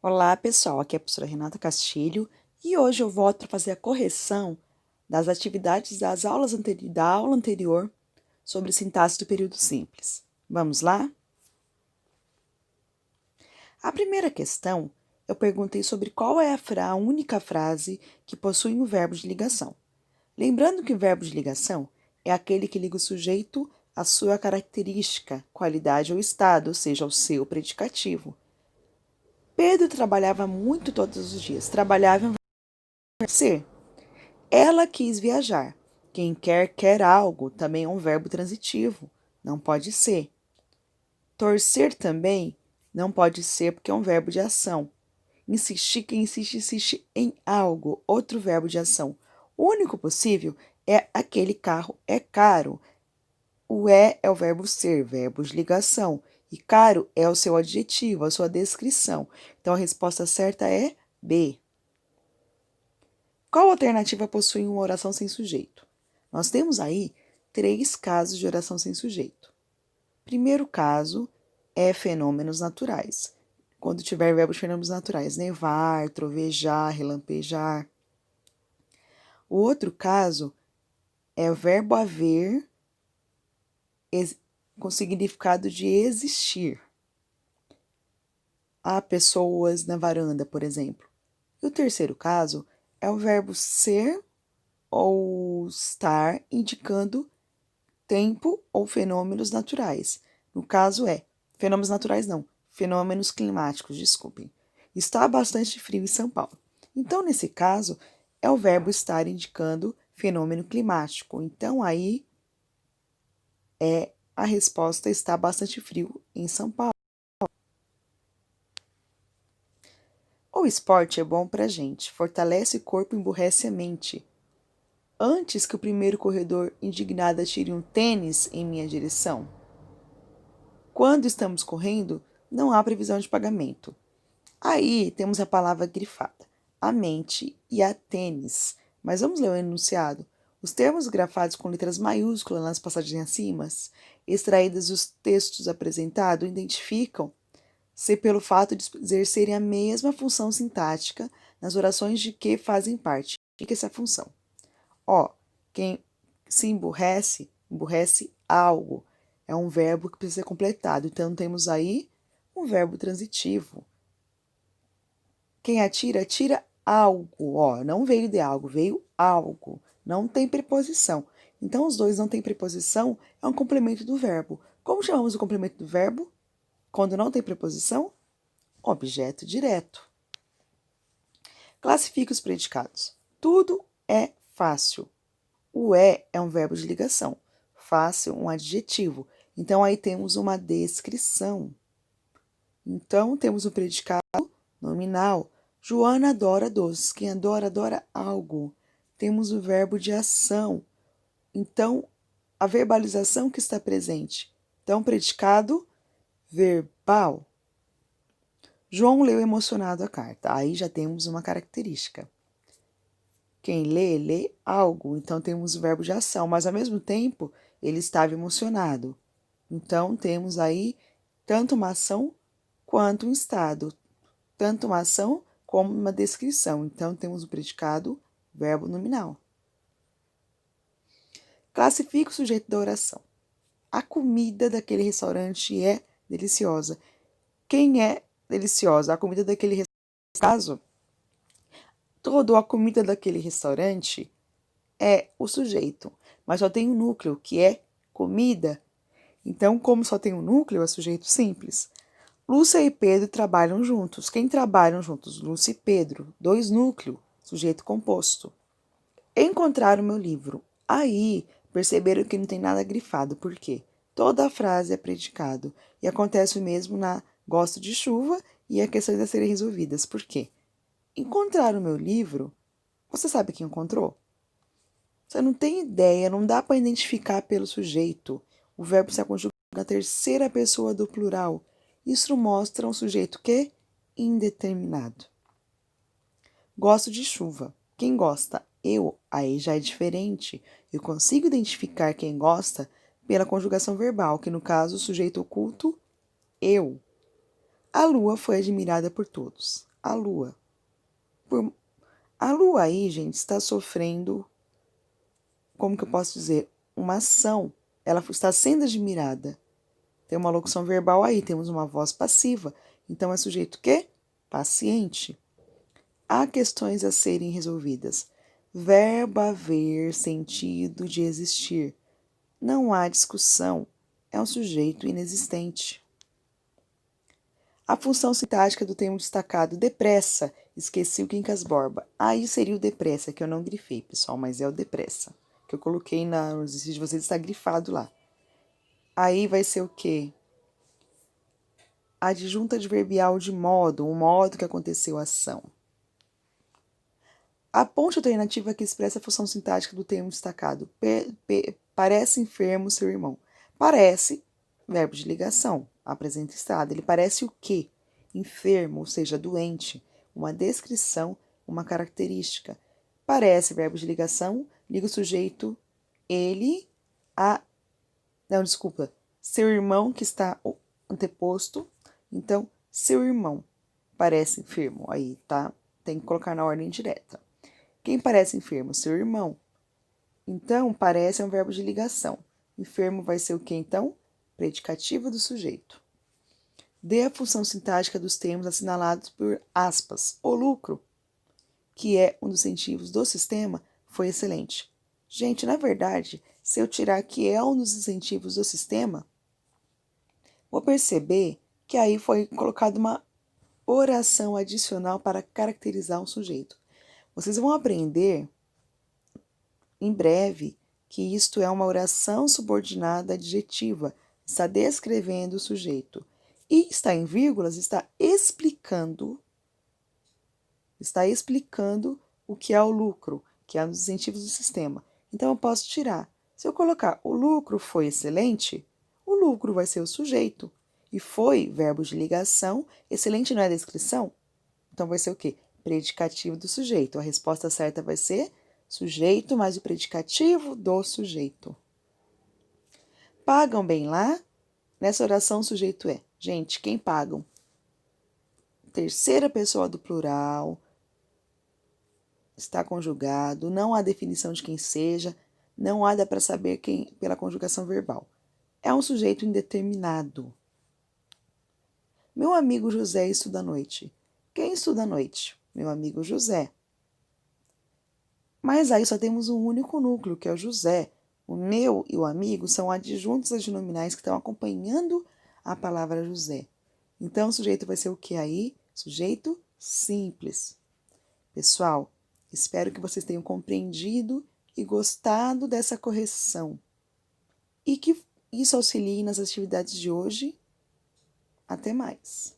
Olá, pessoal. Aqui é a professora Renata Castilho e hoje eu volto para fazer a correção das atividades da aula anterior sobre sintaxe do período simples. Vamos lá? A primeira questão, eu perguntei sobre qual é a única frase que possui um verbo de ligação. Lembrando que o verbo de ligação é aquele que liga o sujeito à sua característica, qualidade ou estado, ou seja, ao seu predicativo. Pedro trabalhava muito todos os dias. Trabalhava em ser. Ela quis viajar. Quem quer algo também é um verbo transitivo. Não pode ser. Torcer também não pode ser porque é um verbo de ação. Insistir, quem insiste em algo, outro verbo de ação. O único possível é aquele carro é caro. O é o verbo ser, verbo de ligação. E caro é o seu adjetivo, a sua descrição. Então a resposta certa é B. Qual alternativa possui uma oração sem sujeito? Nós temos aí 3 casos de oração sem sujeito. Primeiro caso é fenômenos naturais. Quando tiver verbo de fenômenos naturais, nevar, trovejar, relampejar. O outro caso é o verbo haver com significado de existir. Há pessoas na varanda, por exemplo. E o terceiro caso é o verbo ser ou estar indicando tempo ou fenômenos naturais. No caso fenômenos naturais não, fenômenos climáticos, desculpem. Está bastante frio em São Paulo. Então, nesse caso, é o verbo estar indicando fenômeno climático. Então, aí a resposta está bastante frio em São Paulo. O esporte é bom pra gente, fortalece o corpo e emburrece a mente. Antes que o primeiro corredor indignado atire um tênis em minha direção. Quando estamos correndo, não há previsão de pagamento. Aí temos a palavra grifada, a mente e a tênis. Mas vamos ler o enunciado. Os termos grafados com letras maiúsculas nas passagens acima, extraídas dos textos apresentados, identificam-se pelo fato de exercerem a mesma função sintática nas orações de que fazem parte. O que é essa função? Quem se emburrece, emburrece algo. É um verbo que precisa ser completado. Então, temos aí um verbo transitivo. Quem atira, atira algo. Não veio de algo, veio algo. Não tem preposição. Então, os dois não têm preposição, é um complemento do verbo. Como chamamos o complemento do verbo? Quando não tem preposição? Objeto direto. Classifique os predicados. Tudo é fácil. O é um verbo de ligação. Fácil, um adjetivo. Então, aí temos uma descrição. Então, temos o predicado nominal. Joana adora doces. Quem adora, adora algo. Temos o verbo de ação. Então, a verbalização que está presente. Então, predicado verbal. João leu emocionado a carta. Aí já temos uma característica. Quem lê, lê algo. Então, temos o verbo de ação. Mas, ao mesmo tempo, ele estava emocionado. Então, temos aí tanto uma ação quanto um estado. Tanto uma ação como uma descrição. Então, temos o predicado verbo nominal. Classifica o sujeito da oração. A comida daquele restaurante é deliciosa. Quem é deliciosa? A comida daquele restaurante. Caso, toda a comida daquele restaurante é o sujeito, mas só tem um núcleo, que é comida. Então, como só tem um núcleo, é sujeito simples. Lúcia e Pedro trabalham juntos. Quem trabalham juntos? Lúcia e Pedro. 2 núcleos, sujeito composto. Encontraram meu livro. Aí, perceberam que não tem nada grifado. Por quê? Toda a frase é predicado. E acontece o mesmo na gosto de chuva e a questões a serem resolvidas. Por quê? Encontraram meu livro. Você sabe quem encontrou? Você não tem ideia, não dá para identificar pelo sujeito. O verbo se conjuga na terceira pessoa do plural. Isso mostra um sujeito que? Indeterminado. Gosto de chuva. Quem gosta? Eu. Aí já é diferente. Eu consigo identificar quem gosta pela conjugação verbal, que no caso o sujeito oculto, eu. A lua foi admirada por todos. a lua. A lua aí, gente, está sofrendo, como que eu posso dizer, uma ação. Ela está sendo admirada. Tem uma locução verbal aí, temos uma voz passiva. Então, é sujeito quê? Paciente. Há questões a serem resolvidas. Verbo haver, sentido de existir. Não há discussão. É um sujeito inexistente. A função sintática do termo destacado depressa. Esqueci o Quincas Borba. Aí seria o depressa, que eu não grifei, pessoal, mas é o depressa. Que eu coloquei nos exercícios de vocês, está grifado lá. Aí vai ser o quê? Adjunta adverbial de modo, o modo que aconteceu a ação. A ponte alternativa que expressa a função sintática do termo destacado. Parece enfermo seu irmão. Parece, verbo de ligação, apresenta estado. Ele parece o quê? Enfermo, ou seja, doente. Uma descrição, uma característica. Parece, verbo de ligação, liga o sujeito, ele, a... Não, desculpa. Seu irmão que está anteposto. Então, seu irmão parece enfermo. Aí, tá? Tem que colocar na ordem direta. Quem parece enfermo? Seu irmão. Então, parece é um verbo de ligação. Enfermo vai ser o que, então? Predicativo do sujeito. Dê a função sintática dos termos assinalados por aspas. O lucro, que é um dos incentivos do sistema, foi excelente. Gente, na verdade, se eu tirar que é um dos incentivos do sistema, vou perceber que aí foi colocada uma oração adicional para caracterizar um sujeito. Vocês vão aprender em breve que isto é uma oração subordinada adjetiva, está descrevendo o sujeito. E está em vírgulas, está explicando o que é o lucro, que é um dos incentivos do sistema. Então, eu posso tirar. Se eu colocar o lucro foi excelente, o lucro vai ser o sujeito. E foi, verbo de ligação, excelente não é descrição? Então, vai ser o quê? Predicativo do sujeito. A resposta certa vai ser sujeito mais o predicativo do sujeito. Pagam bem lá? Nessa oração, o sujeito é, gente, quem pagam? Terceira pessoa do plural, está conjugado, não há definição de quem seja, não há dá para saber quem pela conjugação verbal. É um sujeito indeterminado. Meu amigo José estuda à noite. Quem estuda à noite? Meu amigo José. Mas aí só temos um único núcleo, que é o José. O meu e o amigo são adjuntos adnominais que estão acompanhando a palavra José. Então, o sujeito vai ser o que aí? Sujeito simples. Pessoal, espero que vocês tenham compreendido e gostado dessa correção. E que isso auxilie nas atividades de hoje. Até mais!